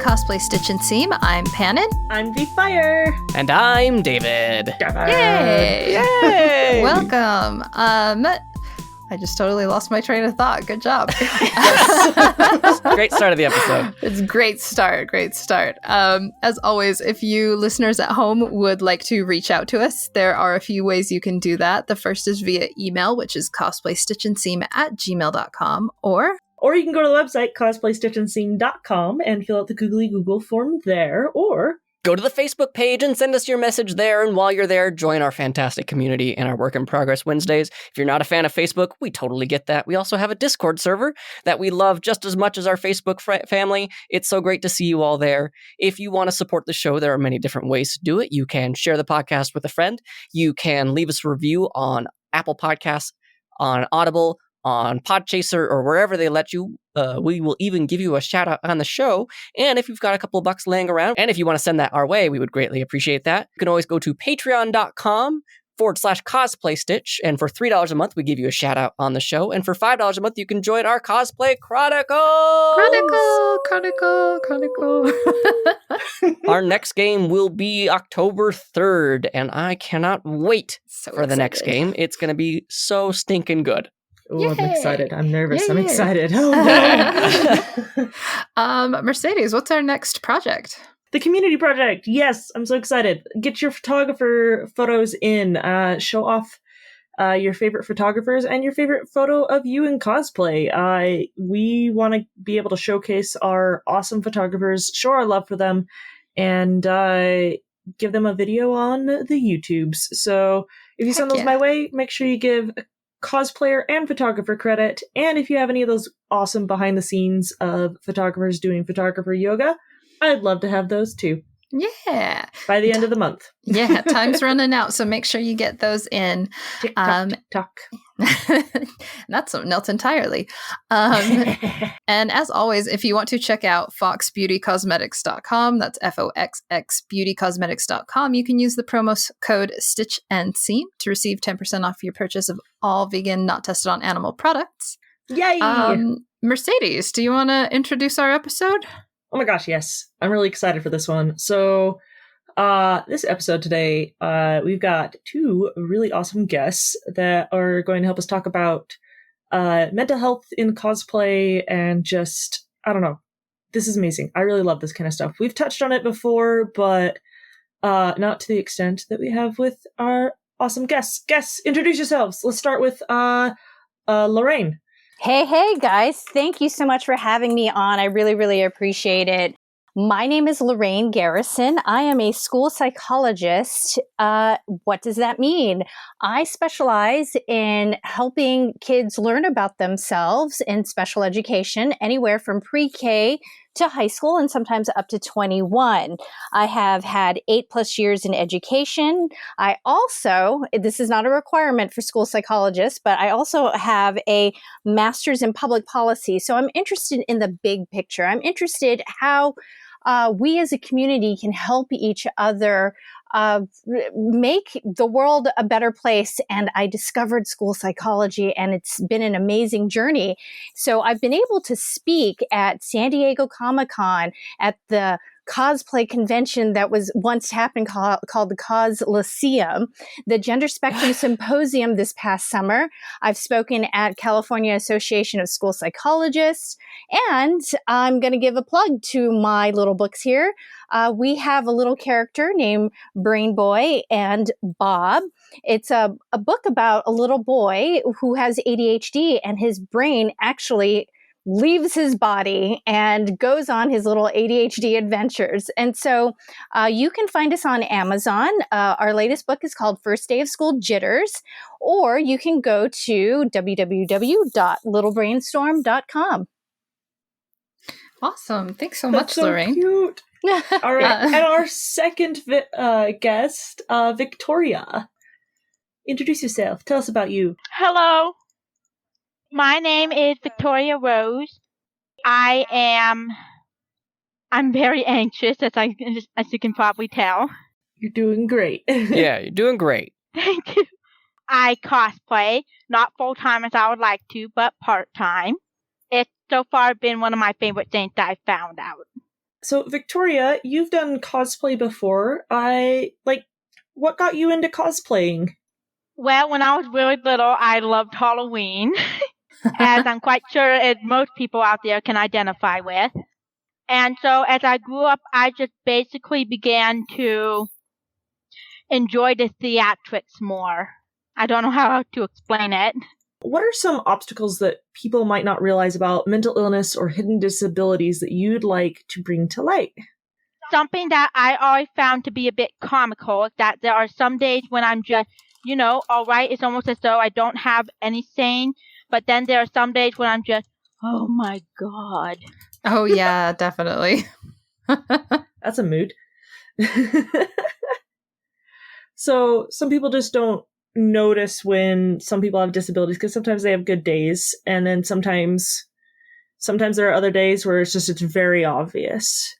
Cosplay Stitch and Seam. I'm Panin. I'm V-Fire. And I'm David. Yay! Yay! Welcome. I just totally lost my train of thought. Good job. Great start of the episode. It's great start. As always, if you listeners at home would like to reach out to us, there are a few ways you can do that. The first is via email, which is cosplaystitchandseam@gmail.com, or you can go to the website, cosplaystitchandseam.com, and fill out the Googly Google form there, or go to the Facebook page and send us your message there. And while you're there, join our fantastic community in our Work in Progress Wednesdays. If you're not a fan of Facebook, we totally get that. We also have a Discord server that we love just as much as our Facebook family. It's so great to see you all there. If you want to support the show, there are many different ways to do it. You can share the podcast with a friend. You can leave us a review on Apple Podcasts, on Audible, on Podchaser, or wherever they let you. We will even give you a shout out on the show. And if you've got a couple of bucks laying around, and if you want to send that our way, we would greatly appreciate that. You can always go to patreon.com/cosplay stitch. And for $3 a month, we give you a shout out on the show. And for $5 a month, you can join our Cosplay Chronicle. Our next game will be October 3rd, and I cannot wait for the next game. It's going to be so stinking good. Oh, I'm excited. I'm nervous. Yay. I'm excited. Oh, no. Mercedes, what's our next project? The community project. Yes, I'm so excited. Get your photographer photos in. Show off your favorite photographers and your favorite photo of you in cosplay. We want to be able to showcase our awesome photographers, show our love for them, and give them a video on the YouTubes. So if you send those my way, make sure you give cosplayer and photographer credit, and if you have any of those awesome behind the scenes of photographers doing photographer yoga, I'd love to have those too. Yeah, by the end of the month. Yeah, time's running out, so make sure you get those in. TikTok. That's something else entirely. And as always, if you want to check out foxbeautycosmetics.com, that's FOXX beautycosmetics.com, you can use the promo code Stitch and Seam to receive 10% off your purchase of all vegan, not tested on animal products. Yay! Mercedes, do you want to introduce our episode? Oh my gosh, yes. I'm really excited for this one. So, this episode today, we've got two really awesome guests that are going to help us talk about mental health in cosplay and just, I don't know. This is amazing. I really love this kind of stuff. We've touched on it before, but not to the extent that we have with our awesome guests. Guests, introduce yourselves. Let's start with Lorraine. Hey, guys. Thank you so much for having me on. I really, really appreciate it. My name is Lorraine Garrison. I am a school psychologist. What does that mean? I specialize in helping kids learn about themselves in special education, anywhere from pre-K to high school and sometimes up to 21. I have had 8+ years in education. I also, this is not a requirement for school psychologists, but I also have a master's in public policy. So I'm interested in the big picture. I'm interested how we as a community can help each other make the world a better place. And I discovered school psychology, and it's been an amazing journey. So I've been able to speak at San Diego Comic-Con, at the cosplay convention that was once happened called the Cos Lyceum, the Gender Spectrum Symposium this past summer. I've spoken at California Association of School Psychologists, and I'm going to give a plug to my little books here. We have a little character named Brain Boy and Bob. It's a book about a little boy who has ADHD, and his brain actually leaves his body and goes on his little ADHD adventures. And so you can find us on Amazon. Our latest book is called First Day of School Jitters, or you can go to www.littlebrainstorm.com. Awesome. Thanks so much, so Lorraine. Cute. All right. And our second guest, Victoria. Introduce yourself. Tell us about you. Hello. My name is Victoria Rose. I'm very anxious, as you can probably tell. You're doing great. Yeah, you're doing great. Thank you. I cosplay, not full-time as I would like to, but part-time. It's so far been one of my favorite things that I found out. So, Victoria, you've done cosplay before. What got you into cosplaying? Well, when I was really little, I loved Halloween, as I'm quite sure most people out there can identify with. And so as I grew up, I just basically began to enjoy the theatrics more. I don't know how to explain it. What are some obstacles that people might not realize about mental illness or hidden disabilities that you'd like to bring to light? Something that I always found to be a bit comical is that there are some days when I'm just, all right, it's almost as though I don't have any saying, but then there are some days when I'm just, oh my God. Oh, yeah, definitely. That's a mood. So some people just don't notice when some people have disabilities because sometimes they have good days, and then sometimes there are other days where it's very obvious.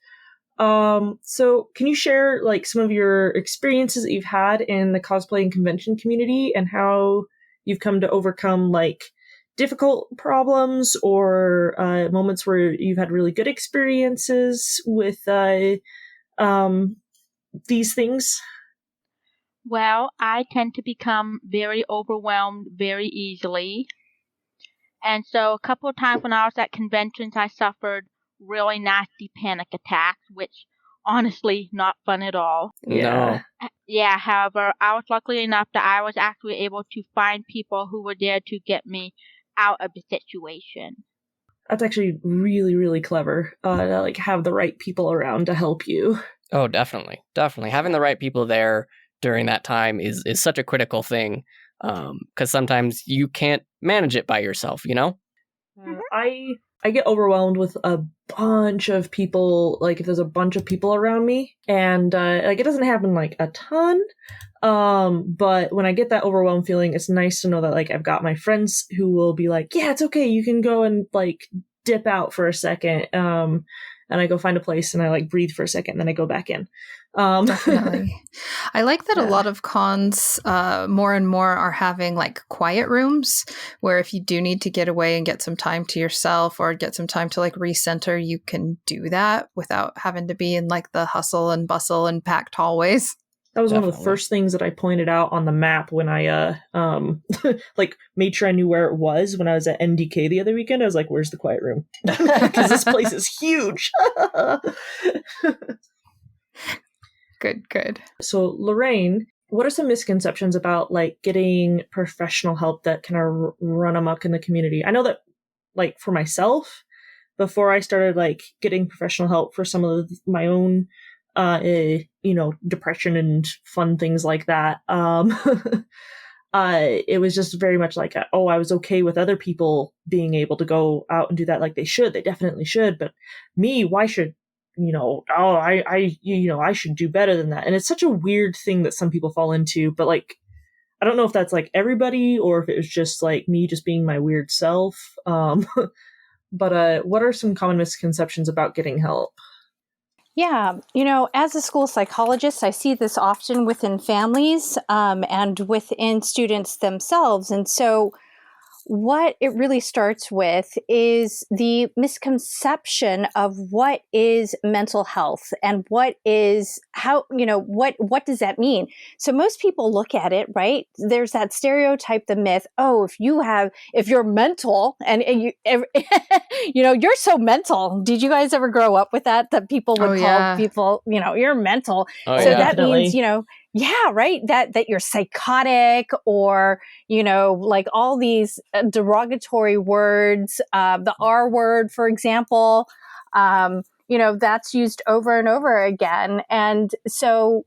So can you share like some of your experiences that you've had in the cosplay and convention community and how you've come to overcome like difficult problems or moments where you've had really good experiences with these things? Well, I tend to become very overwhelmed very easily. And so a couple of times when I was at conventions, I suffered really nasty panic attacks, which honestly, not fun at all. Yeah. Yeah, however, I was lucky enough that I was actually able to find people who were there to get me out of the situation. That's actually really, really clever. To like have the right people around to help you. Oh, definitely. Definitely. Having the right people there during that time is such a critical thing. Because sometimes you can't manage it by yourself, you know? I get overwhelmed with a bunch of people, like if there's a bunch of people around me, and like it doesn't happen like a ton, but when I get that overwhelmed feeling, it's nice to know that like I've got my friends who will be like, yeah, it's okay, you can go and like dip out for a second, and I go find a place and I like breathe for a second, and then I go back in. Definitely. I like that Yeah. a lot of cons more and more are having like quiet rooms where if you do need to get away and get some time to yourself or get some time to like recenter, you can do that without having to be in like the hustle and bustle and packed hallways. That was one of the Definitely. first things that I pointed out on the map when I like made sure I knew where it was when I was at NDK the other weekend. I was like, where's the quiet room? Because this place is huge. Good. So, Lorraine, what are some misconceptions about like getting professional help that kind of run amok in the community? I know that like for myself, before I started like getting professional help for some of my own depression and fun things like that, it was just very much like I was okay with other people being able to go out and do that, like they definitely should, but me, why should I should do better than that? And it's such a weird thing that some people fall into, but like I don't know if that's like everybody or if it was just like me just being my weird self. But what are some common misconceptions about getting help? Yeah, as a school psychologist, I see this often within families and within students themselves. And so what it really starts with is the misconception of what is mental health and what is what does that mean? So most people look at it, right? There's that stereotype, the myth, if you're mental and you you're so mental. Did you guys ever grow up with that people would call people, you're mental. Oh, so yeah. that Definitely. means, yeah, right. That you're psychotic or, like all these derogatory words, the R word, for example, that's used over and over again. And so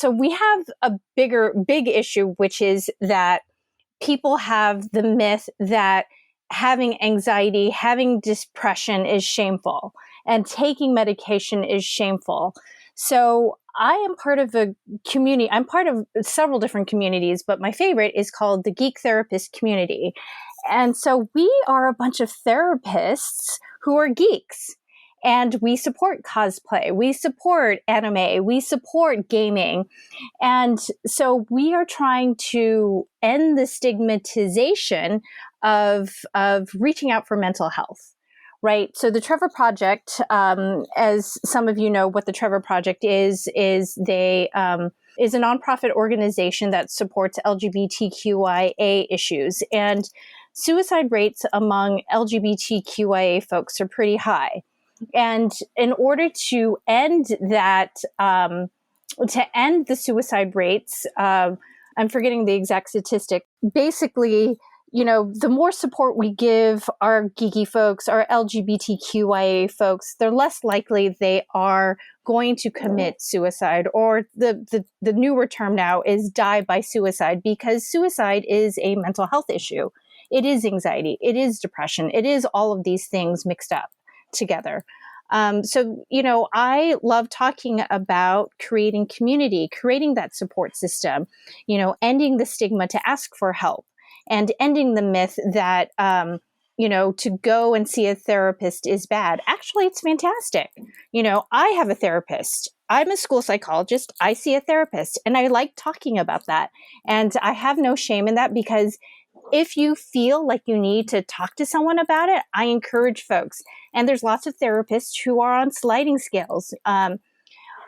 we have a big issue, which is that people have the myth that having anxiety, having depression is shameful and taking medication is shameful. So I am part of a community. I'm part of several different communities, but my favorite is called the Geek Therapist Community. And so we are a bunch of therapists who are geeks. And we support cosplay, we support anime, we support gaming. And so we are trying to end the stigmatization of reaching out for mental health. right? So the Trevor Project, as some of you know what the Trevor Project is they is a nonprofit organization that supports LGBTQIA issues. And suicide rates among LGBTQIA folks are pretty high. And in order to end that, to end the suicide rates, I'm forgetting the exact statistic. Basically, the more support we give our geeky folks, our LGBTQIA folks, the less likely they are going to commit suicide, or the newer term now is die by suicide, because suicide is a mental health issue. It is anxiety. It is depression. It is all of these things mixed up together. So, I love talking about creating community, creating that support system, ending the stigma to ask for help, and ending the myth that, to go and see a therapist is bad. Actually, it's fantastic. I have a therapist. I'm a school psychologist. I see a therapist, and I like talking about that. And I have no shame in that, because if you feel like you need to talk to someone about it, I encourage folks. And there's lots of therapists who are on sliding scales.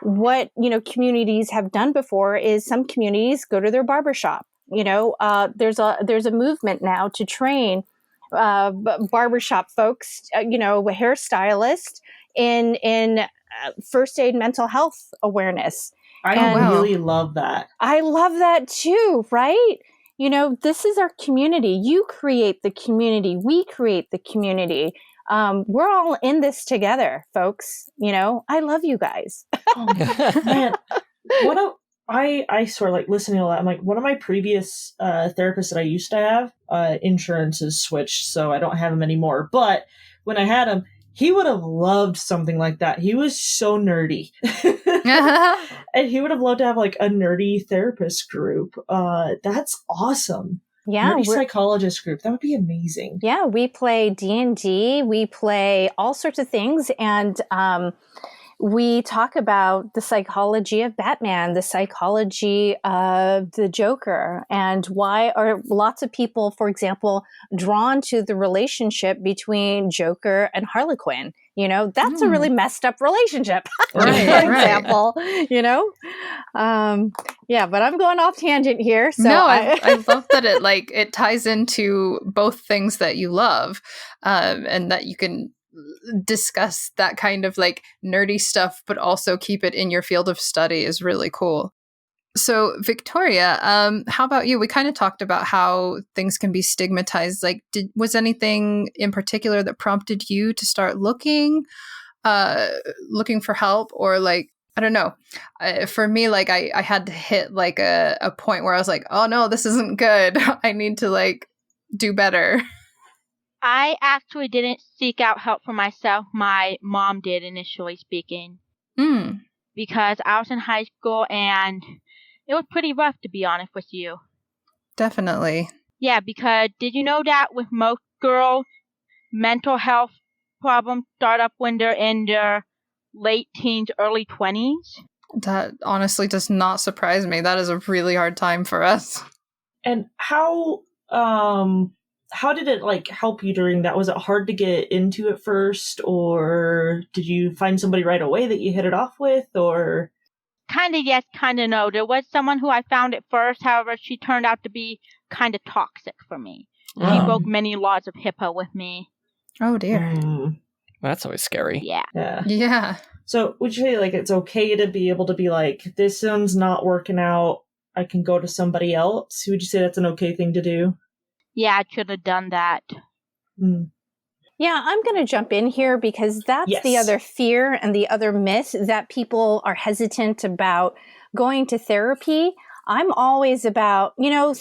What, communities have done before is some communities go to their barbershop. There's a movement now to train barbershop folks, hairstylists in first aid mental health awareness. I really love that. I love that too, right? This is our community. You create the community. We create the community. We're all in this together, folks. I love you guys. Oh, man, I sort of like listening to all that. I'm like, one of my previous therapists that I used to have, insurance has switched, so I don't have him anymore. But when I had him, he would have loved something like that. He was so nerdy. And he would have loved to have like a nerdy therapist group. That's awesome. Yeah, nerdy psychologist group. That would be amazing. Yeah, we play D&D. We play all sorts of things. And we talk about the psychology of Batman, the psychology of the Joker, and why are lots of people, for example, drawn to the relationship between Joker and Harley Quinn. That's a really messed up relationship, for example, yeah, but I'm going off tangent here. So no, I love that it ties into both things that you love, and that you can discuss that kind of nerdy stuff, but also keep it in your field of study is really cool. So Victoria, how about you? We kind of talked about how things can be stigmatized. Was anything in particular that prompted you to start looking for help, or I don't know. For me, I had to hit a point where I was like, oh no, this isn't good. I need to do better. I actually didn't seek out help for myself. My mom did, initially speaking. Because I was in high school and it was pretty rough, to be honest with you. Definitely. Yeah, because did you know that with most girls, mental health problems start up when they're in their late teens, early 20s? That honestly does not surprise me. That is a really hard time for us. And how did it help you during that? Was it hard to get into it first, or did you find somebody right away that you hit it off with, or? Kind of yes, kind of no. There was someone who I found at first, however, she turned out to be kind of toxic for me. She broke many laws of HIPAA with me. Oh dear. That's always scary. Yeah. So would you say it's okay to be able to be this one's not working out, I can go to somebody else? Would you say that's an okay thing to do? Yeah, I should have done that. Yeah, I'm going to jump in here because that's the other fear and the other myth that people are hesitant about going to therapy. I'm always about,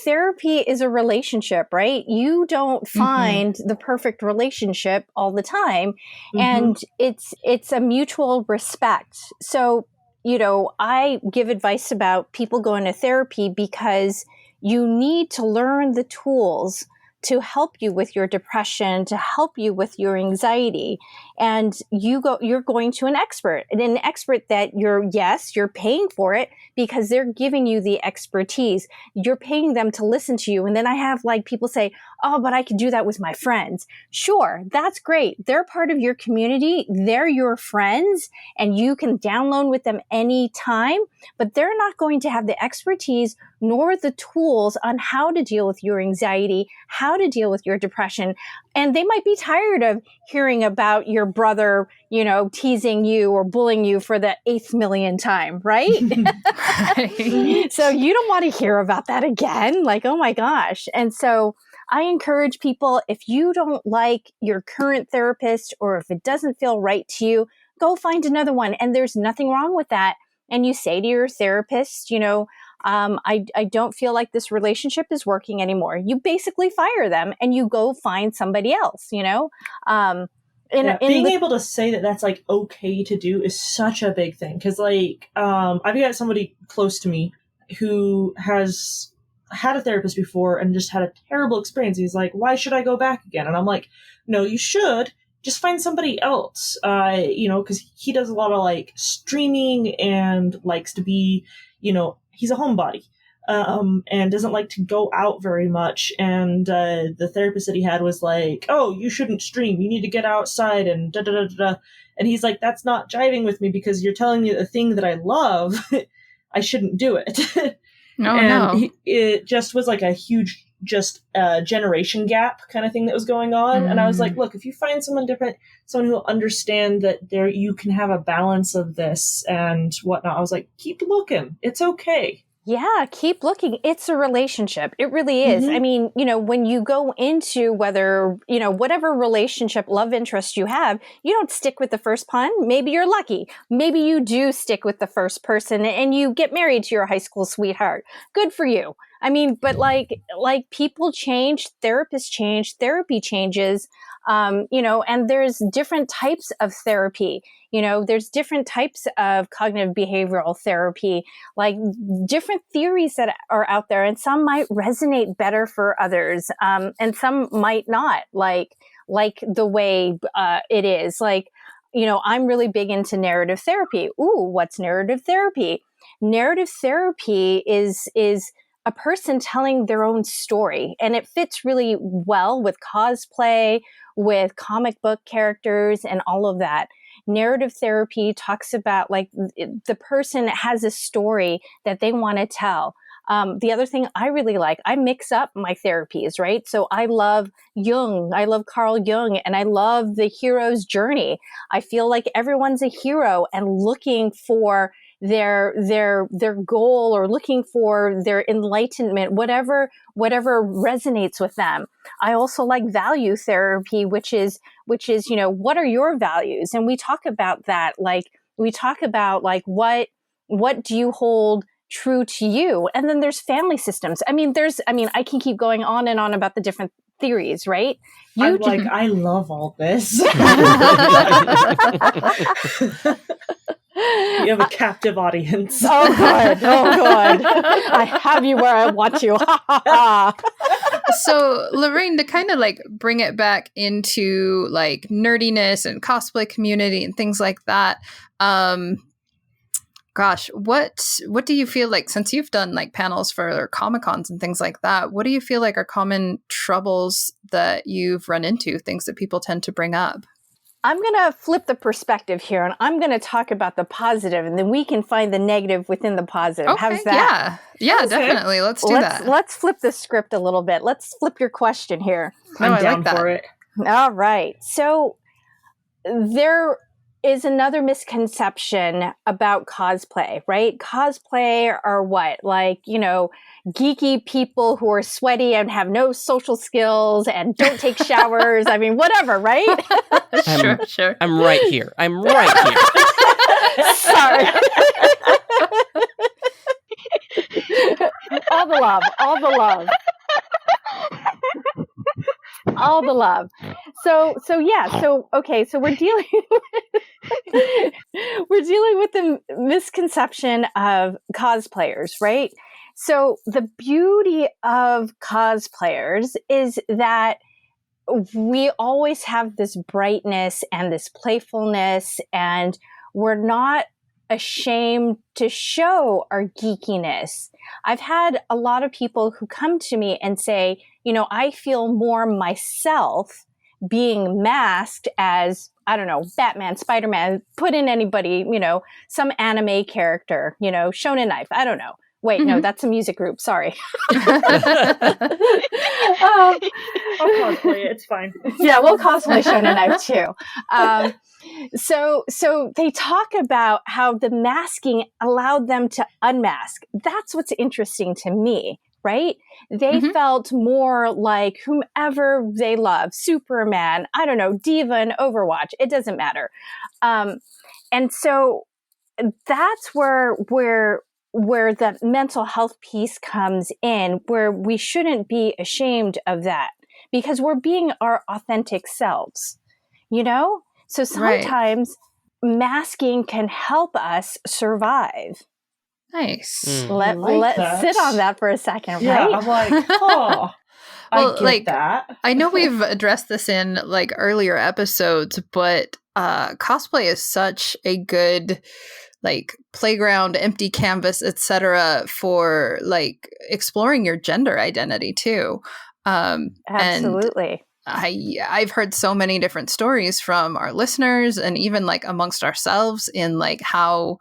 therapy is a relationship, right? You don't find the perfect relationship all the time. And it's a mutual respect. So, I give advice about people going to therapy because you need to learn the tools to help you with your depression, to help you with your anxiety. And you're going to an expert, and an expert that you're paying for it because they're giving you the expertise. You're paying them to listen to you. And then I have like people say, oh, but I could do that with my friends. Sure, that's great. They're part of your community. They're your friends, and you can download with them anytime, but they're not going to have the expertise nor the tools on how to deal with your anxiety, how to deal with your depression. And they might be tired of hearing about your brother, teasing you or bullying you for the 8th millionth time, right? Right. So you don't want to hear about that again. Like, oh my gosh. And so I encourage people, if you don't like your current therapist or if it doesn't feel right to you, go find another one. And there's nothing wrong with that. And you say to your therapist, I don't feel like this relationship is working anymore. You basically fire them and you go find somebody else, being able to say that that's like okay to do is such a big thing. Cause like, I've got somebody close to me who has had a therapist before and just had a terrible experience. He's like, why should I go back again? And I'm like, no, you should just find somebody else, cause he does a lot of like streaming and likes to be, he's a homebody, and doesn't like to go out very much. And the therapist that he had was like, oh, you shouldn't stream. You need to get outside and da da da da da. And he's like, that's not jiving with me because you're telling me the thing that I love, I shouldn't do it. It just was like a huge generation gap kind of thing that was going on. And I was like, look, if you find someone different, someone who will understand that you can have a balance of this and whatnot, I was like, keep looking. It's okay. Yeah, keep looking. It's a relationship. It really is. Mm-hmm. I mean, when you go into whatever relationship, love interest you have, you don't stick with the first pun. Maybe you're lucky. Maybe you do stick with the first person and you get married to your high school sweetheart. Good for you. I mean, but like people change, therapists change, therapy changes, and there's different types of therapy. There's different types of cognitive behavioral therapy, like different theories that are out there, and some might resonate better for others, and some might not, like the way it is. Like, I'm really big into narrative therapy. Ooh, what's narrative therapy? Narrative therapy is a person telling their own story, and it fits really well with cosplay, with comic book characters, and all of that. Narrative therapy talks about like the person has a story that they want to tell. The other thing I really like, I mix up my therapies, right? So I love Jung, I love Carl Jung, and I love the hero's journey. I feel like everyone's a hero and looking for their goal or looking for their enlightenment, whatever resonates with them. I also like value therapy, which is, what are your values? And we talk about that. Like, we talk about like, what do you hold true to you? And then there's family systems. I I can keep going on and on about the different theories, right? I love all this. You have a captive audience. Oh, good. I have you where I want you. So, Lorraine, to kind of like bring it back into like nerdiness and cosplay community and things like that, gosh, what do you feel like, since you've done like panels for Comic-Cons and things like that, what do you feel like are common troubles that you've run into, things that people tend to bring up? I'm going to flip the perspective here, and I'm going to talk about the positive, and then we can find the negative within the positive. Okay, how's that? Yeah, definitely. Let's do that. Let's flip the script a little bit. Let's flip your question here. I'm down for it. All right. So there is another misconception about cosplay, right? Cosplay are what? Like, geeky people who are sweaty and have no social skills and don't take showers. I mean, whatever, right? Sure. I'm right here. Sorry. All the love. So we're dealing with the misconception of cosplayers, right? So the beauty of cosplayers is that we always have this brightness and this playfulness, and we're not ashamed to show our geekiness. I've had a lot of people who come to me and say, I feel more myself being masked as, I don't know, Batman, Spider-Man, put in anybody, some anime character, Shonen Knife, I don't know. Wait, no, that's a music group. Sorry. I'll cosplay it. It's fine. Yeah, we'll cosplay Shonen Knife too. So they talk about how the masking allowed them to unmask. That's what's interesting to me, right? They felt more like whomever they love, Superman, I don't know, Diva in Overwatch. It doesn't matter. And so that's where the mental health piece comes in, where we shouldn't be ashamed of that because we're being our authentic selves, So sometimes masking can help us survive. Nice. Let's sit on that for a second, yeah, right? I'm like, oh, Well, I get that. I know we've addressed this in earlier episodes, but cosplay is such a good playground, empty canvas, etc. for exploring your gender identity too. Absolutely. And I've heard so many different stories from our listeners and even amongst ourselves in how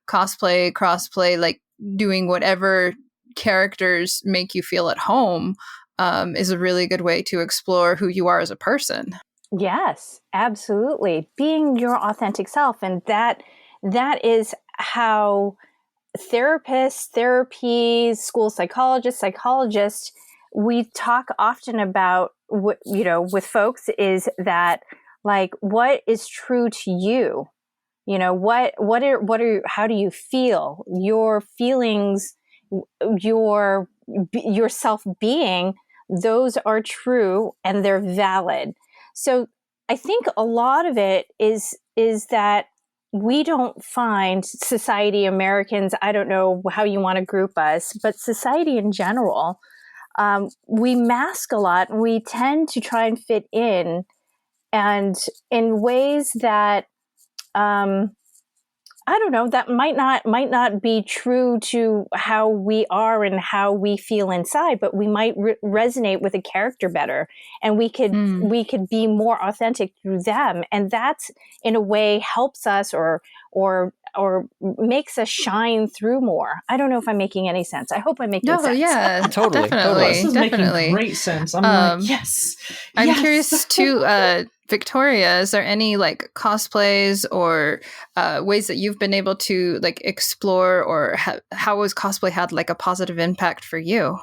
cosplay, crossplay, doing whatever characters make you feel at home is a really good way to explore who you are as a person. Yes, absolutely. Being your authentic self. And that is how therapists, therapies, school psychologists, we talk often about with folks is that what is true to you? How do you feel? Your feelings, your self-being, those are true and they're valid. So I think a lot of it is that we don't find society, Americans, I don't know how you want to group us, but society in general, we mask a lot and we tend to try and fit in, and in ways that I don't know, that might not be true to how we are and how we feel inside, but we might resonate with a character better, and we could be more authentic through them, and that's in a way helps us or makes us shine through more. I don't know if I'm making any sense. I hope I'm making sense. Yeah, Totally. This is definitely making great sense. I'm yes. I'm curious too, Victoria, is there any cosplays or ways that you've been able to explore, or how has cosplay had a positive impact for you?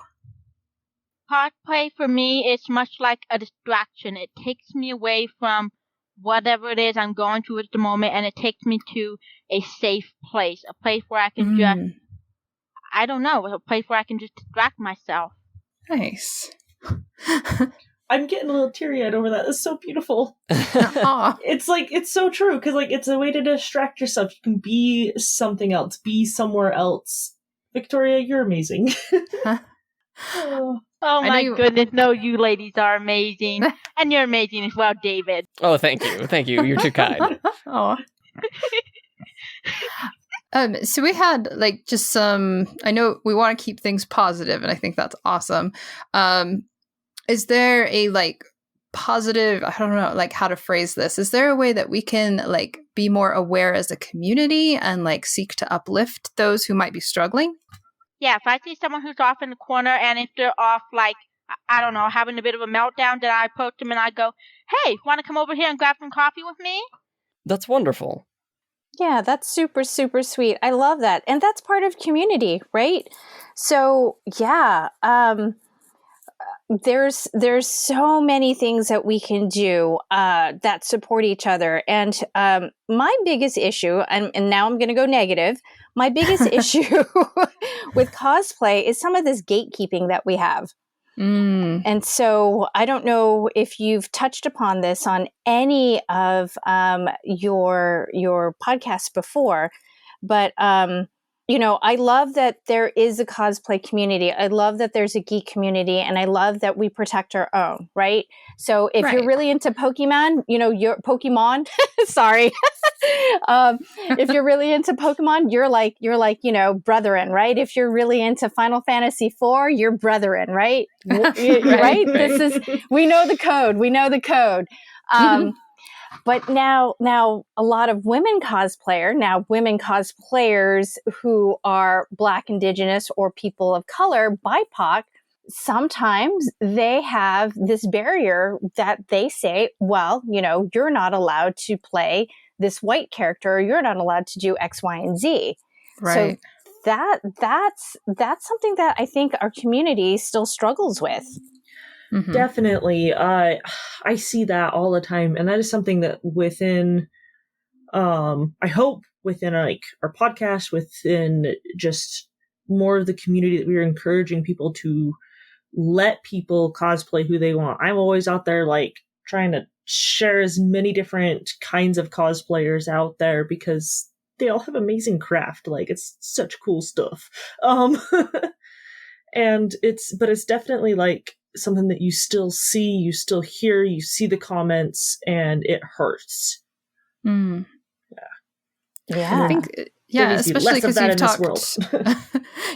Cosplay for me is much like a distraction. It takes me away from whatever it is I'm going through at the moment, and it takes me to a safe place, a place where I can just, I don't know, a place where I can just distract myself. Nice. I'm getting a little teary-eyed over that. That's so beautiful. It's so true, because it's a way to distract yourself. You can be something else, be somewhere else. Victoria, you're amazing. Oh my goodness, no, you ladies are amazing. And you're amazing as well, David. Oh, thank you. You're too kind. Oh. So we had just some, I know we want to keep things positive, and I think that's awesome. Is there a positive, I don't know how to phrase this. Is there a way that we can be more aware as a community and seek to uplift those who might be struggling? Yeah, if I see someone who's off in the corner, and if they're off I don't know, having a bit of a meltdown, then I approach them and I go, hey, want to come over here and grab some coffee with me? That's wonderful. Yeah, that's super, super sweet. I love that. And that's part of community, right? So, yeah, there's so many things that we can do that support each other. And my biggest issue, and now I'm going to go negative, my biggest issue with cosplay is some of this gatekeeping that we have. And so I don't know if you've touched upon this on any of your podcasts before, but I love that there is a cosplay community. I love that there's a geek community, and I love that we protect our own, right? So if you're Right. really into Pokemon, you're Pokemon. Sorry. If you're really into Pokemon, you're like, brethren, right? If you're really into Final Fantasy IV, you're brethren, right? Right? This is, we know the code. We know the code. But now a lot of women cosplayers who are Black, Indigenous, or people of color, BIPOC, sometimes they have this barrier that they say, well, you're not allowed to play this white character, or you're not allowed to do X, Y, and Z. Right. So that's something that I think our community still struggles with. Mhm. Definitely. I see that all the time. And that is something that within, I hope within like our podcast, within just more of the community, that we are encouraging people to let people cosplay who they want. I'm always out there like trying to share as many different kinds of cosplayers out there, because they all have amazing craft. Like, it's such cool stuff. And it's definitely like something that you still see, you still hear, you see the comments, and it hurts. Mm. Yeah. I think, There needs to be especially less of because that you've in this talked, world.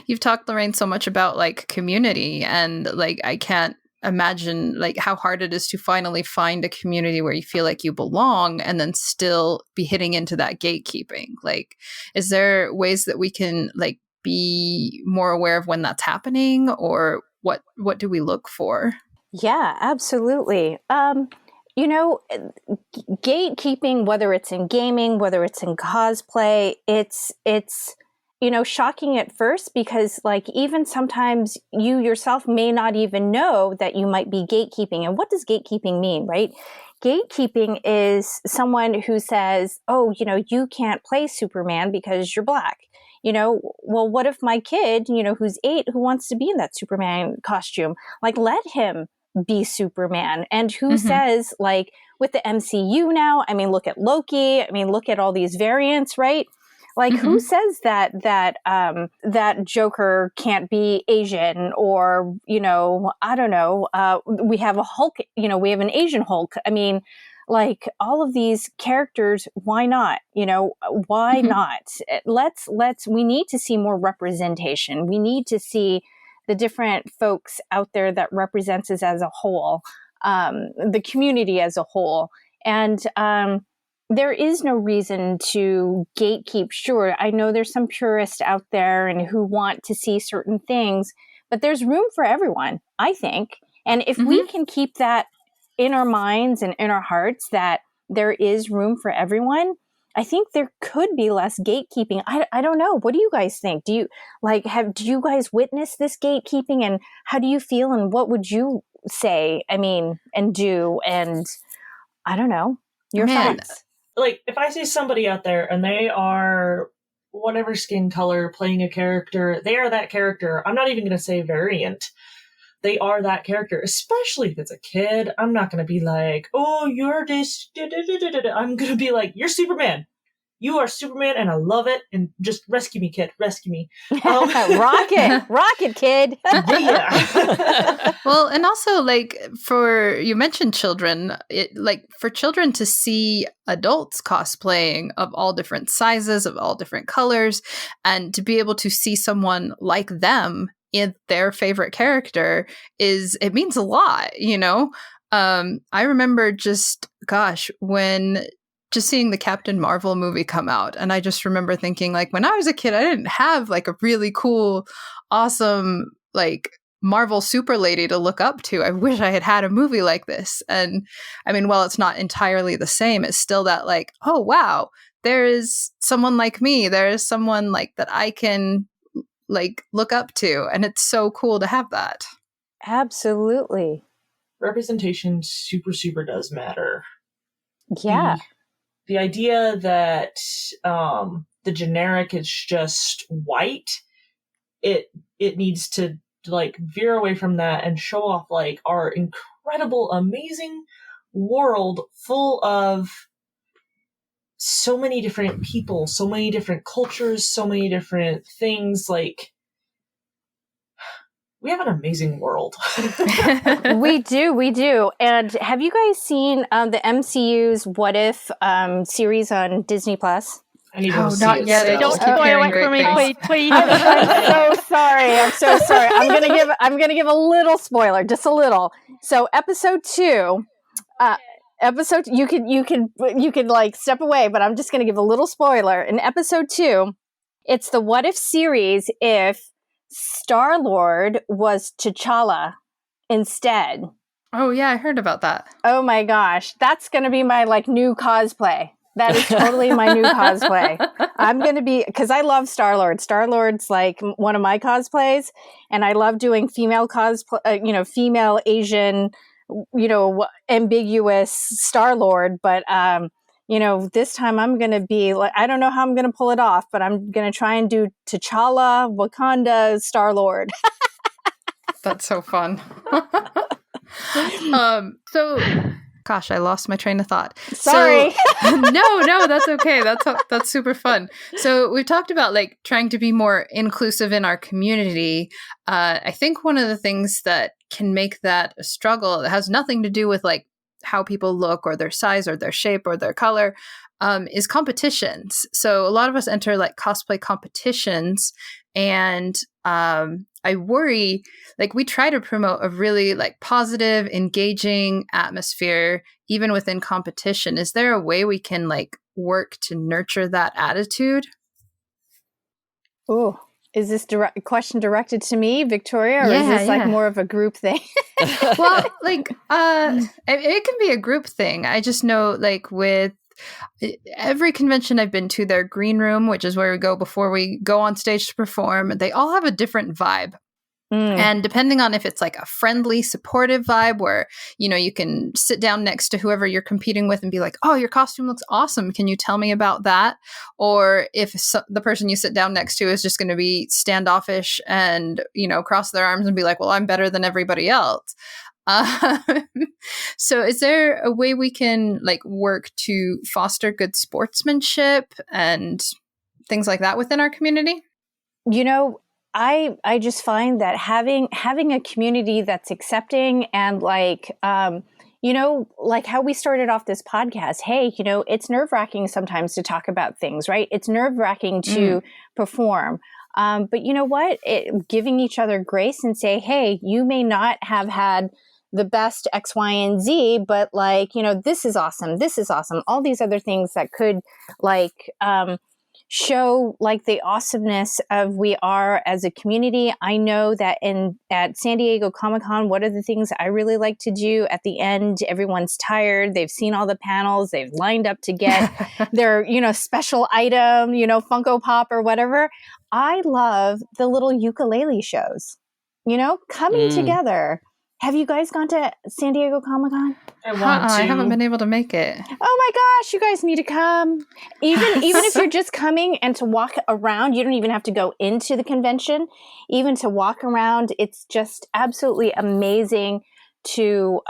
you've talked, Lorraine, so much about like community, and like I can't imagine like how hard it is to finally find a community where you feel like you belong, and then still be hitting into that gatekeeping. Like, is there ways that we can like be more aware of when that's happening, or what do we look for? Yeah, absolutely. Gatekeeping, whether it's in gaming, whether it's in cosplay, it's shocking at first, because like even sometimes you yourself may not even know that you might be gatekeeping. And what does gatekeeping mean, right? Gatekeeping is someone who says, oh, you can't play Superman because you're Black. Well, what if my kid, who's 8, who wants to be in that Superman costume, like, let him be Superman? And who says, like, with the MCU now, I mean, look at Loki, I mean, look at all these variants, right? Like, who says that Joker can't be Asian, or, I don't know, we have a Hulk, we have an Asian Hulk. I mean, like, all of these characters, why not? Why not? We need to see more representation. We need to see the different folks out there that represents us as a whole, the community as a whole. And there is no reason to gatekeep. Sure, I know there's some purists out there and who want to see certain things, but there's room for everyone, I think. And if we can keep that in our minds and in our hearts, that there is room for everyone, I think there could be less gatekeeping. I don't know. What do you guys think? Do you guys witness this gatekeeping, and how do you feel, and what would you say, and do? And I don't know, your thoughts. Like, if I see somebody out there and they are whatever skin color playing a character, they are that character. I'm not even going to say variant. They are that character, especially if it's a kid. I'm not going to be like, oh, you're this. I'm going to be like, you're Superman. You are Superman, and I love it. And just rescue me, kid. Rescue me. Rocket, kid. Yeah. Well, and also, like, you mentioned children, for children to see adults cosplaying of all different sizes, of all different colors, and to be able to see someone like them in their favorite character, it means a lot, I remember when just seeing the Captain Marvel movie come out, and I just remember thinking, like, when I was a kid, I didn't have like a really cool, awesome, like, Marvel super lady to look up to. I wish I had had a movie like this. And I mean, while it's not entirely the same, it's still that, like, oh wow, there is someone like me, there is someone like that I can like look up to, and it's so cool to have that. Absolutely. Representation super does matter. Yeah. The idea that the generic is just white, it needs to like veer away from that and show off like our incredible, amazing world full of so many different people, so many different cultures, so many different things. Like, we have an amazing world. We do. And have you guys seen the MCU's What If series on Disney Plus? I need to Oh, see not it yet. still. Don't Keep spoil hearing it for great me, things. please. I'm so sorry. I'm gonna give a little spoiler, just a little. So episode 2, you could like step away, but I'm just gonna give a little spoiler. In episode 2, it's the What If series if Star-Lord was T'Challa instead. Oh yeah, I heard about that. Oh my gosh, that's gonna be my like new cosplay. That is totally my new cosplay. I'm going to be, because I love Star-Lord. Star-Lord's like one of my cosplays, and I love doing female cosplay, female Asian, ambiguous Star-Lord. But, this time I'm going to be like, I don't know how I'm going to pull it off, but I'm going to try and do T'Challa, Wakanda, Star-Lord. That's so fun. Gosh, I lost my train of thought. Sorry. So, no, that's okay. That's super fun. So we've talked about like trying to be more inclusive in our community. I think one of the things that can make that a struggle that has nothing to do with like how people look or their size or their shape or their color is competitions. So a lot of us enter like cosplay competitions, and I worry, like we try to promote a really like positive, engaging atmosphere, even within competition. Is there a way we can like work to nurture that attitude? Oh, is this question directed to me, Victoria, or is this like more of a group thing? Well, like it can be a group thing. I just know like with every convention I've been to, their green room, which is where we go before we go on stage to perform, they all have a different vibe. And depending on if it's like a friendly, supportive vibe where, you can sit down next to whoever you're competing with and be like, oh, your costume looks awesome. Can you tell me about that? Or if the person you sit down next to is just going to be standoffish and, cross their arms and be like, well, I'm better than everybody else. So is there a way we can like work to foster good sportsmanship and things like that within our community? I just find that having a community that's accepting and like, like how we started off this podcast, hey, it's nerve-wracking sometimes to talk about things, right? It's nerve-wracking to perform. But you know what? Giving each other grace and say, hey, you may not have had the best X, Y, and Z, but like, this is awesome. This is awesome. All these other things that could like, show like the awesomeness of we are as a community. I know that at San Diego Comic-Con, one of the things I really like to do at the end, everyone's tired, they've seen all the panels, they've lined up to get their, special item, Funko Pop or whatever. I love the little ukulele shows, coming together. Have you guys gone to San Diego Comic-Con? I want to. I haven't been able to make it. Oh my gosh, you guys need to come. Even if you're just coming and to walk around, you don't even have to go into the convention. Even to walk around, it's just absolutely amazing to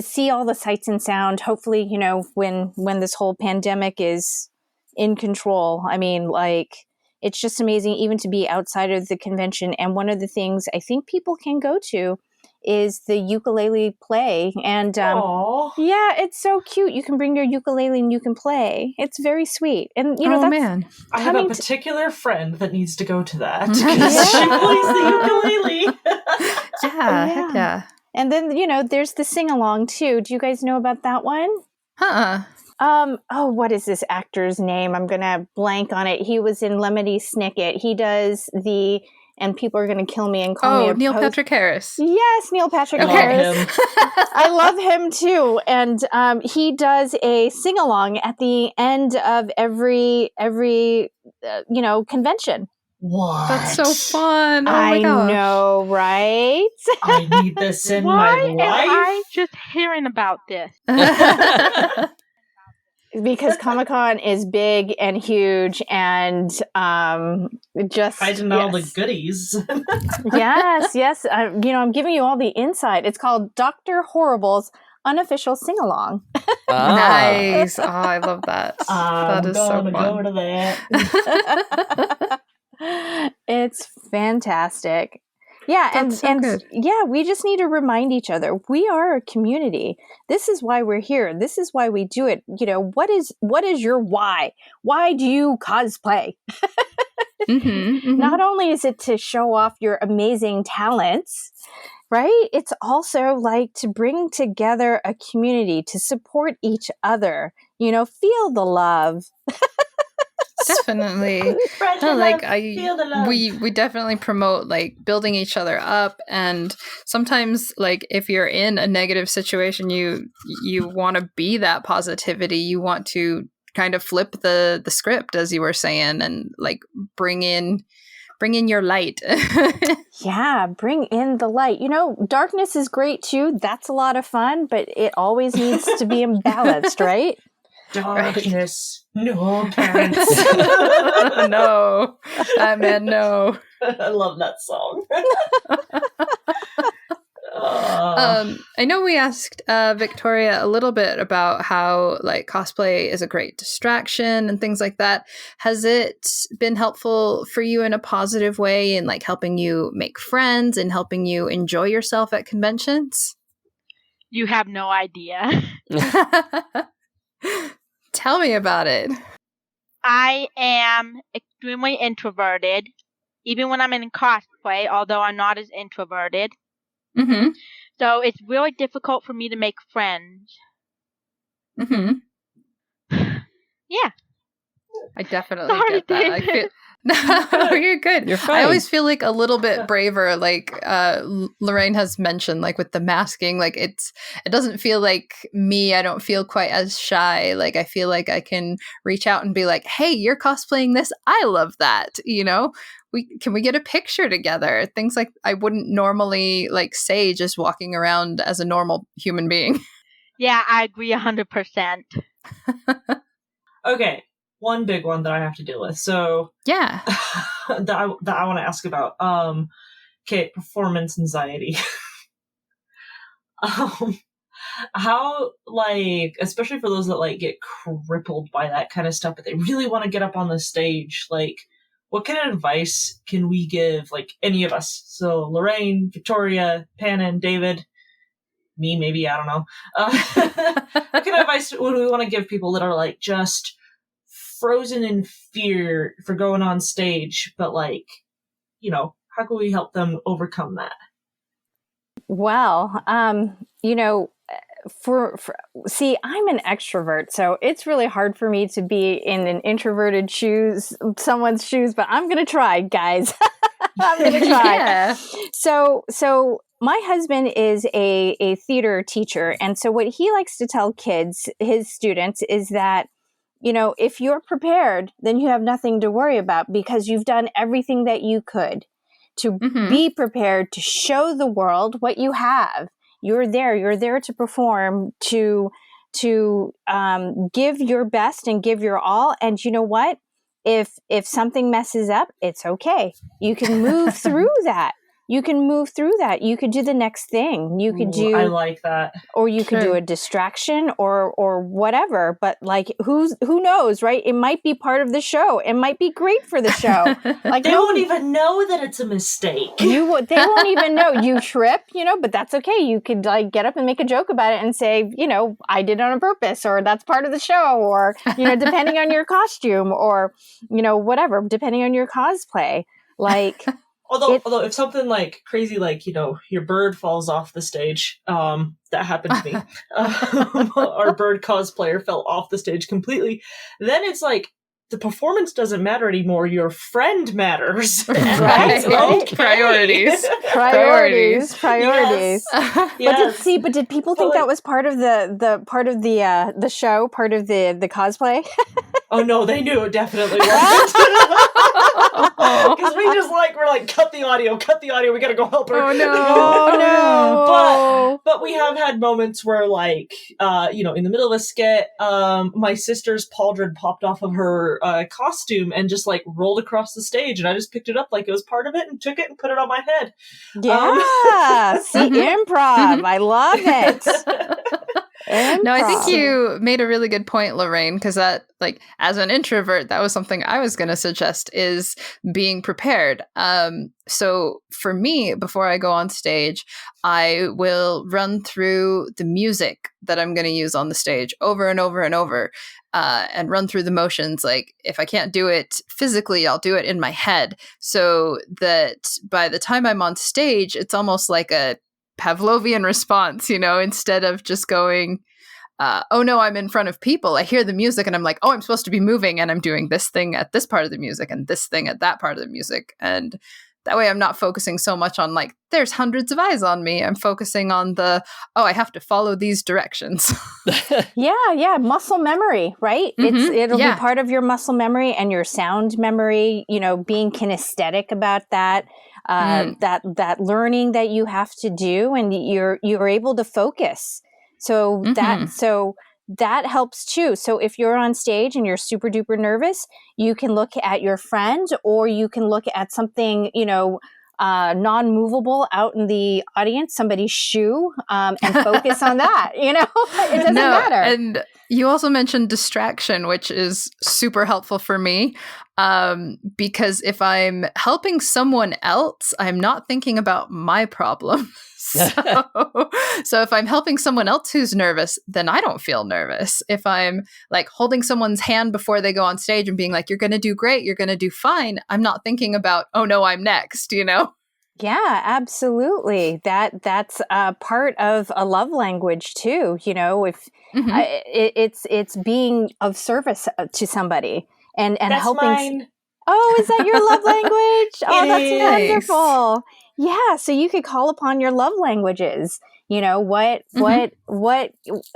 see all the sights and sound. Hopefully, when this whole pandemic is in control. I mean, like, it's just amazing even to be outside of the convention. And one of the things I think people can go to is the ukulele play. And yeah, it's so cute. You can bring your ukulele and you can play. It's very sweet. And man, I have a particular friend that needs to go to that because she plays the ukulele. Yeah, heck yeah. And then there's the sing along too. Do you guys know about that one? What is this actor's name? I'm gonna blank on it. He was in Lemony Snicket. He does and people are going to kill me and call me Neil Patrick Harris. Yes, Neil Patrick Harris. I love him too. And he does a sing-along at the end of every convention. What? That's so fun. Oh I my gosh. know, right? I need this in Why my life. am I just hearing about this? Because Comic-Con is big and huge and just hiding all the goodies. yes. I'm giving you all the insight. It's called Dr. Horrible's unofficial sing-along. Nice. Oh, I love that. That I'm is so gonna fun. go to that. It's fantastic. Yeah, That's so good. yeah, we just need to remind each other we are a community. This is why we're here. This is why we do it. You know, what is your why? Why do you cosplay? Not only is it to show off your amazing talents, right? It's also like to bring together a community, to support each other, you know, feel the love. Definitely. Spread the No, like love, feel the love. we definitely promote like building each other up, and sometimes like if you're in a negative situation, you want to be that positivity. You want to kind of flip the script, as you were saying, and like bring in your light. Yeah, bring in the light. You know, darkness is great too. That's a lot of fun, but it always needs to be imbalanced, right? Darkness, no pants. No, Batman, no. I love that song. I know we asked Victoria a little bit about how like cosplay is a great distraction and things like that. Has it been helpful for you in a positive way in like helping you make friends and helping you enjoy yourself at conventions? You have no idea. Tell me about it. I am extremely introverted, even when I'm in cosplay, although I'm not as introverted. Mm-hmm. So it's really difficult for me to make friends. Mm-hmm. Yeah. I definitely Sorry, get that. I feel no, you're good. You're fine. I always feel like a little bit braver, like Lorraine has mentioned, like with the masking, like it doesn't feel like me. I don't feel quite as shy. Like I feel like I can reach out and be like, "Hey, you're cosplaying this. I love that." You know, can we get a picture together? Things like I wouldn't normally like say just walking around as a normal human being. Yeah, I agree 100%. Okay, one big one that I have to deal with. So Yeah. that I want to ask about. Okay, performance anxiety. How, like, especially for those that like get crippled by that kind of stuff, but they really want to get up on the stage, like, what kind of advice can we give, like, any of us? So Lorraine, Victoria, Pannon, David, me, maybe, I don't know. What kind of advice would we want to give people that are like just frozen in fear for going on stage, but like, you know, how can we help them overcome that? Well, you know, see, I'm an extrovert, so it's really hard for me to be in an introverted someone's shoes, but I'm going to try, guys. I'm going to try. Yeah. So my husband is a theater teacher, and so what he likes to tell his students, is that, you know, if you're prepared, then you have nothing to worry about because you've done everything that you could to be prepared to show the world what you have. You're there to perform, to give your best and give your all. And you know what? If something messes up, it's okay. You can move through that. You can move through that. You could do the next thing. You could do. I like that. Or you could do a distraction or whatever. But like, who knows, right? It might be part of the show. It might be great for the show. Like they won't even know that it's a mistake. They won't even know. You trip, you know, but that's okay. You could like get up and make a joke about it and say, you know, I did it on purpose, or that's part of the show, or, you know, depending on your costume, or, you know, whatever, depending on your cosplay. Like, Although if something like crazy, like, you know, your bird falls off the stage, that happened to me. Our bird cosplayer fell off the stage completely. Then it's like, the performance doesn't matter anymore. Your friend matters. Right. Okay. Priorities. Yes. But did people think that was part of the show, part of the cosplay? Oh no, they knew it definitely wasn't. Because we're like, cut the audio, we gotta go help her. Oh no. Oh no. But we have had moments where, like, you know, in the middle of a skit, my sister's pauldron popped off of her costume and just like rolled across the stage, and I just picked it up like it was part of it and took it and put it on my head. Yeah. See, improv. I love it. No, I think Improv. you made a really good point, Lorraine, because that, like, as an introvert, that was something I was going to suggest is being prepared. So for me, before I go on stage, I will run through the music that I'm going to use on the stage over and over and over, and run through the motions. Like, if I can't do it physically, I'll do it in my head, so that by the time I'm on stage, it's almost like a Pavlovian response, instead of just going, oh no, I'm in front of people. I hear the music and I'm like, oh, I'm supposed to be moving, and I'm doing this thing at this part of the music and this thing at that part of the music. And that way I'm not focusing so much on like, there's hundreds of eyes on me. I'm focusing on I have to follow these directions. Yeah, muscle memory, right? It'll yeah. be part of your muscle memory and your sound memory, being kinesthetic about that. That learning that you have to do, and you're able to focus. So that helps too. So if you're on stage and you're super duper nervous, you can look at your friend, or you can look at something, non-movable out in the audience, somebody's shoe, and focus on that. It doesn't matter. And you also mentioned distraction, which is super helpful for me. Because if I'm helping someone else, I'm not thinking about my problem. So if I'm helping someone else who's nervous, then I don't feel nervous. If I'm like holding someone's hand before they go on stage and being like, you're going to do great, you're going to do fine, I'm not thinking about, oh no, I'm next, Yeah, absolutely. That's part of a love language too. If it's being of service to somebody and That's helping. mine. Oh, is that your love language? Oh, that's is. wonderful. Yeah, so you could call upon your love languages. What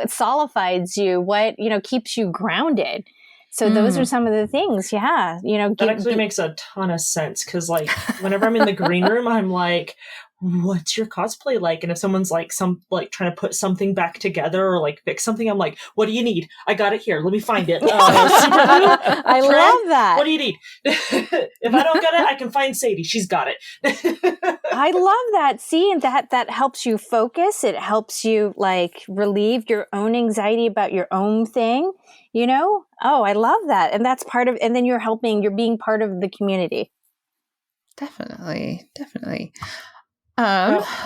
solidifies you, what keeps you grounded. So those are some of the things. Yeah, That actually makes a ton of sense, because like whenever I'm in the green room, I'm like, what's your cosplay like? And if someone's like trying to put something back together or like fix something, I'm like, what do you need? I got it here. Let me find it. I love that. What do you need? If I don't get it, I can find Sadie. She's got it. I love that. See, and that helps you focus. It helps you like relieve your own anxiety about your own thing. Oh, I love that. And that's part of, and then you're being part of the community. Definitely.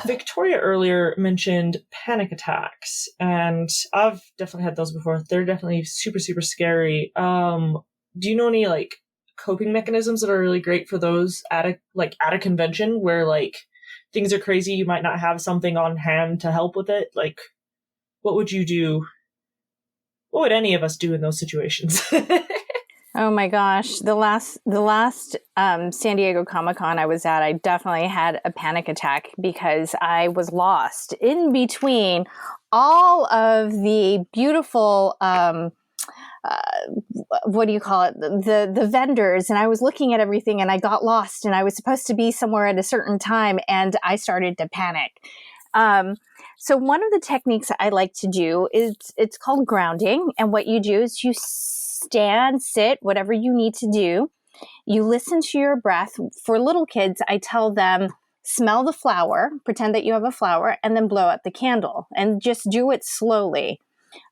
Victoria earlier mentioned panic attacks, and I've definitely had those before. They're definitely super, super scary. Do you know any like coping mechanisms that are really great for those at a convention where like things are crazy? You might not have something on hand to help with it. Like, what would you do? What would any of us do in those situations? Oh my gosh. The last San Diego Comic-Con I was at, I definitely had a panic attack because I was lost in between all of the beautiful, what do you call it? The vendors. And I was looking at everything and I got lost, and I was supposed to be somewhere at a certain time, and I started to panic. So one of the techniques I like to do is it's called grounding. And what you do is you stand, sit, whatever you need to do. You listen to your breath. For little kids, I tell them, smell the flower, pretend that you have a flower, and then blow out the candle, and just do it slowly.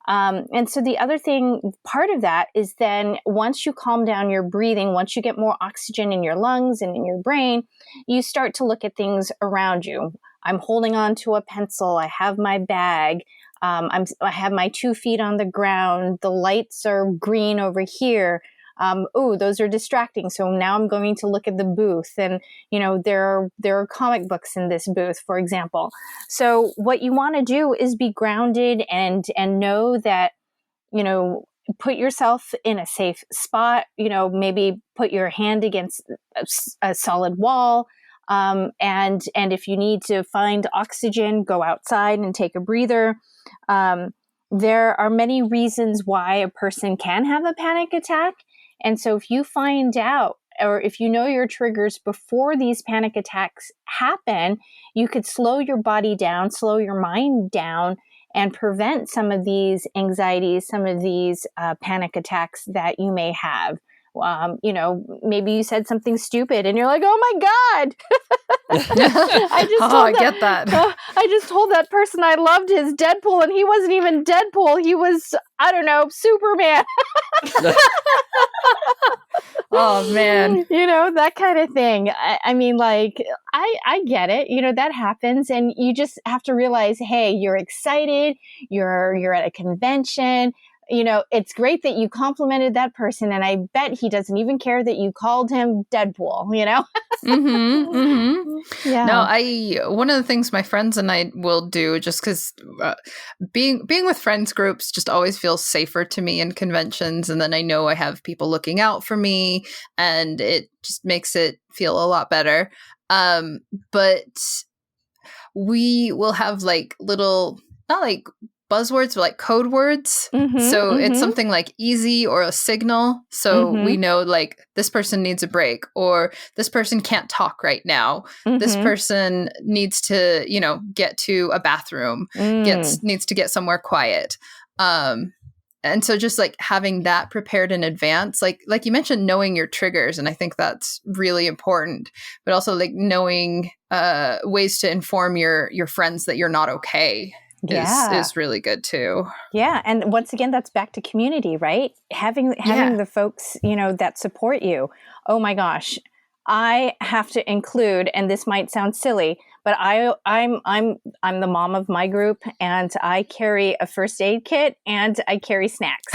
And so the other thing, part of that is then once you calm down your breathing, once you get more oxygen in your lungs and in your brain, you start to look at things around you. I'm holding on to a pencil. I have my bag. I have my 2 feet on the ground. The lights are green over here. Those are distracting. So now I'm going to look at the booth, and there are comic books in this booth, for example. So what you want to do is be grounded and know that put yourself in a safe spot. Maybe put your hand against a solid wall. And if you need to find oxygen, go outside and take a breather. There are many reasons why a person can have a panic attack. And so if you find out, or if you know your triggers before these panic attacks happen, you could slow your body down, slow your mind down, and prevent some of these anxieties, some of these panic attacks that you may have. Maybe you said something stupid and you're like, oh my God. I I just told that person I loved his Deadpool, and he wasn't even Deadpool. He was, I don't know, Superman. Oh, man. You know, that kind of thing. I mean, like, I get it. You know, that happens, and you just have to realize, hey, you're excited. You're at a convention. You know, it's great that you complimented that person, and I bet he doesn't even care that you called him Deadpool, you know? Yeah. No, one of the things my friends and I will do, just because being with friends groups just always feels safer to me in conventions, and then I know I have people looking out for me, and it just makes it feel a lot better. But we will have like little, not like buzzwords, but like code words. So it's something like easy or a signal. So we know like this person needs a break, or this person can't talk right now. This person needs to, you know, get to a bathroom, needs to get somewhere quiet. And so just like having that prepared in advance, like you mentioned, knowing your triggers. And I think that's really important, but also like knowing ways to inform your friends that you're not okay. Is really good too. Yeah. And once again, that's back to community, right? Having the folks, you know, that support you. Oh my gosh. I have to include, and this might sound silly, but I'm the mom of my group, and I carry a first aid kit and I carry snacks.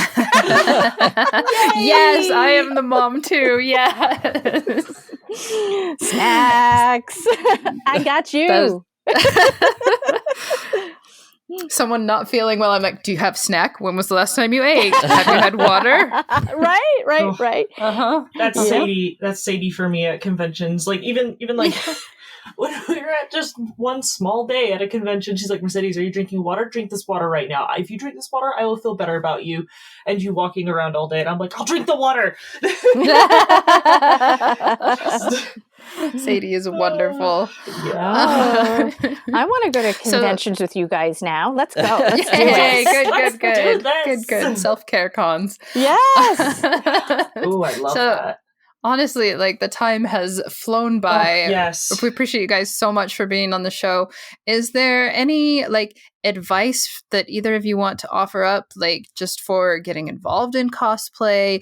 Yes, I am the mom too. Yes. Snacks. I got you. Someone not feeling well, I'm like, do you have snack? When was the last time you ate? Have you had water? Right. That's Sadie. That's Sadie for me at conventions. Like even like when we were at just one small day at a convention, she's like, Mercedes, are you drinking water? Drink this water right now. If you drink this water, I will feel better about you. And you walking around all day, and I'm like, I'll drink the water. Sadie is wonderful. Yeah. I want to go to conventions with you guys now. Let's go. Let's do it. Good. Self-care cons. Yes. Ooh, I love that. Honestly, like the time has flown by. Oh, yes. We appreciate you guys so much for being on the show. Is there any like advice that either of you want to offer up, like just for getting involved in cosplay,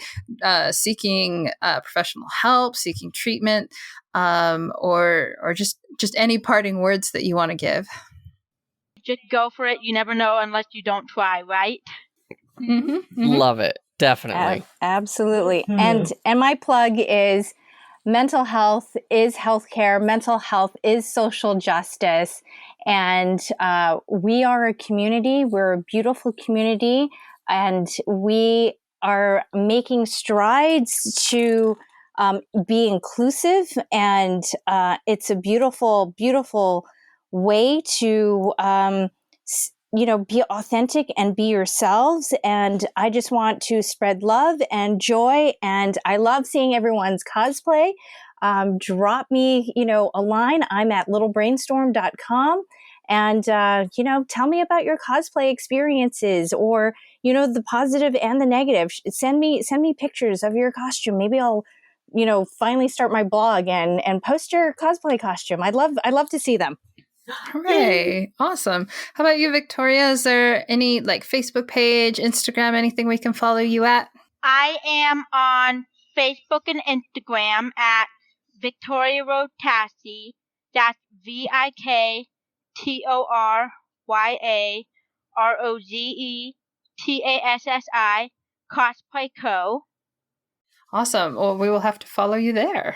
seeking professional help, seeking treatment, or just any parting words that you want to give? Just go for it. You never know unless you don't try, right? Love it. Definitely. Absolutely. And my plug is mental health is healthcare. Mental health is social justice. And we are a community. We're a beautiful community. And we are making strides to be inclusive. And it's a beautiful, beautiful way to be authentic and be yourselves. And I just want to spread love and joy. And I love seeing everyone's cosplay. Drop me, a line. I'm at littlebrainstorm.com. And, tell me about your cosplay experiences, or, the positive and the negative. Send me pictures of your costume. Maybe I'll, finally start my blog and post your cosplay costume. I'd love to see them. Hooray. Awesome. How about you, Victoria? Is there any like Facebook page, Instagram, anything we can follow you at? I am on Facebook and Instagram at Victoria Road Tassie. That's ViktoriaRozeTassi Cosplay Co. Awesome. Well, we will have to follow you there.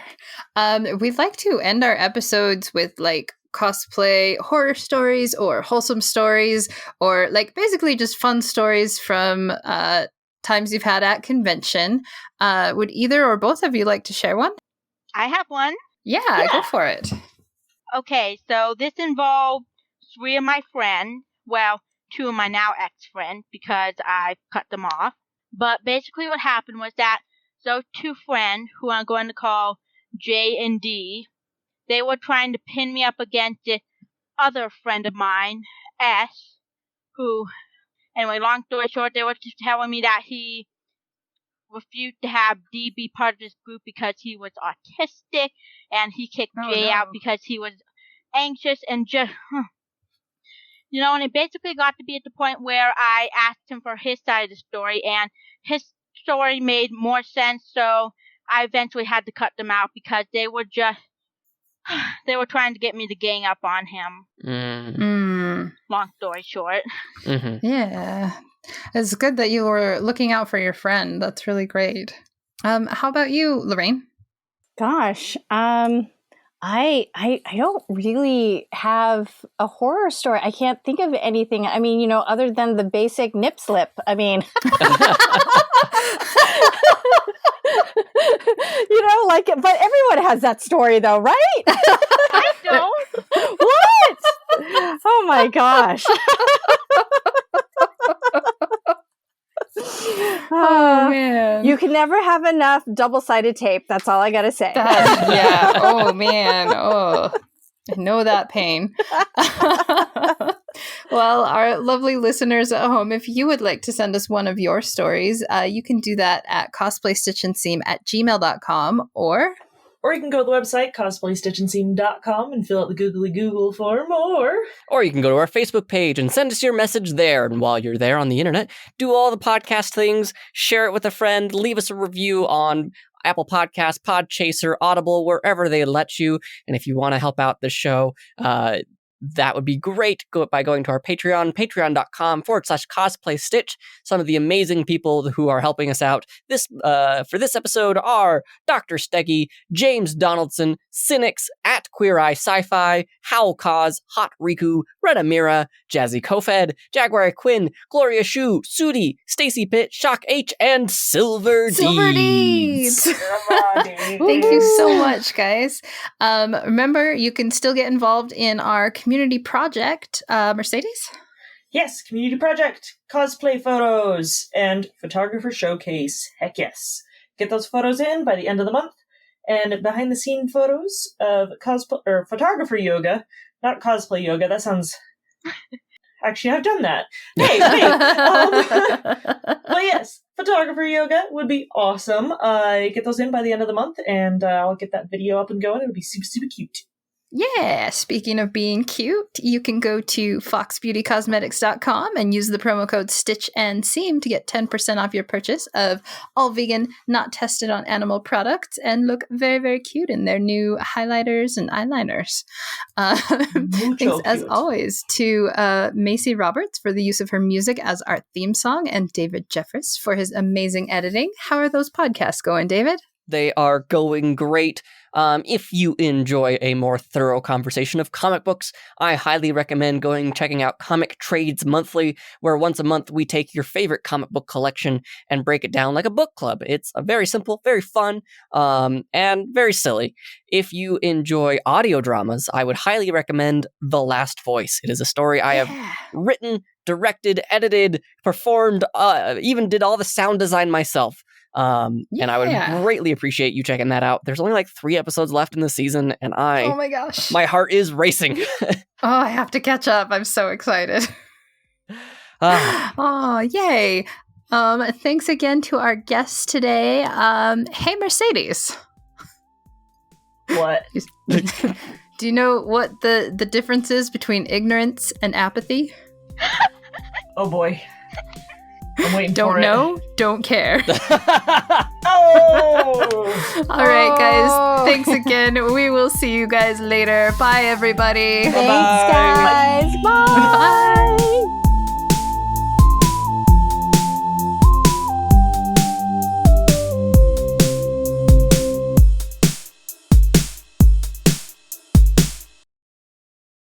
We'd like to end our episodes with like cosplay horror stories or wholesome stories, or like basically just fun stories from times you've had at convention. Would either or both of you like to share one? I have one. Yeah, go for it. Okay, so this involved 3 of my friends. Well, 2 of my now ex-friends, because I cut them off. But basically what happened was that those 2 friends, who I'm going to call J and D, they were trying to pin me up against this other friend of mine, S, who, anyway, long story short, they were just telling me that he refused to have D be part of this group because he was autistic, and he kicked J out because he was anxious, and just, And it basically got to be at the point where I asked him for his side of the story, and his story made more sense, so I eventually had to cut them out because they were trying to get me to gang up on him. Long story short. Mm-hmm. Yeah. It's good that you were looking out for your friend. That's really great. How about you, Lorraine? Gosh, I don't really have a horror story. I can't think of anything. I mean, other than the basic nip slip. I mean, but everyone has that story though, right? I don't. What? Oh my gosh. Oh man. You can never have enough double-sided tape. That's all I gotta say. Yeah. Oh man. Oh, I know that pain. Well, our lovely listeners at home, if you would like to send us one of your stories, you can do that at cosplaystitchandseam@gmail.com Or you can go to the website, cosplaystitchandseam.com, and fill out the googly Google form, Or you can go to our Facebook page and send us your message there. And while you're there on the internet, do all the podcast things, share it with a friend, leave us a review on Apple Podcasts, Podchaser, Audible, wherever they let you. And if you want to help out the show, that would be great. Go by going to our Patreon, patreon.com/cosplaystitch. Some of the amazing people who are helping us out for this episode are Dr. Steggy, James Donaldson, Cynics, at Queer Eye Sci-Fi, Howl Cause, Hot Riku, Rena Mira, Jazzy Kofed, Jaguar Quinn, Gloria Shu, Sudi, Stacy Pitt, Shock H, and Silver Deeds. Thank you so much, guys. Remember, you can still get involved in our community project, Mercedes? Yes, community project, cosplay photos, and photographer showcase. Heck yes. Get those photos in by the end of the month. And behind-the-scene photos of photographer yoga, not cosplay yoga. That sounds... Actually, I've done that. Hey. But yes, photographer yoga would be awesome. Get those in by the end of the month, and I'll get that video up and going. It'll be super, super cute. Yeah, speaking of being cute, you can go to foxbeautycosmetics.com and use the promo code Stitch and Seam to get 10% off your purchase of all vegan, not tested on animal products, and look very, very cute in their new highlighters and eyeliners. Thanks, as always, to Macy Roberts for the use of her music as our theme song, and David Jeffress for his amazing editing. How are those podcasts going, David? They are going great. If you enjoy a more thorough conversation of comic books, I highly recommend checking out Comic Trades Monthly, where once a month we take your favorite comic book collection and break it down like a book club. It's a very simple, very fun, and very silly. If you enjoy audio dramas, I would highly recommend The Last Voice. It is a story I have written, directed, edited, performed, even did all the sound design myself. And I would greatly appreciate you checking that out. There's only like 3 episodes left in the season, and oh my gosh, my heart is racing. I have to catch up. I'm so excited. Oh, yay. Thanks again to our guests today. Hey, Mercedes. What? Do you know what the difference is between ignorance and apathy? Oh boy. I'm waiting Don't for know, don't care. Oh! All right, guys. Thanks again. We will see you guys later. Bye, everybody. Thanks, guys. Bye. Bye.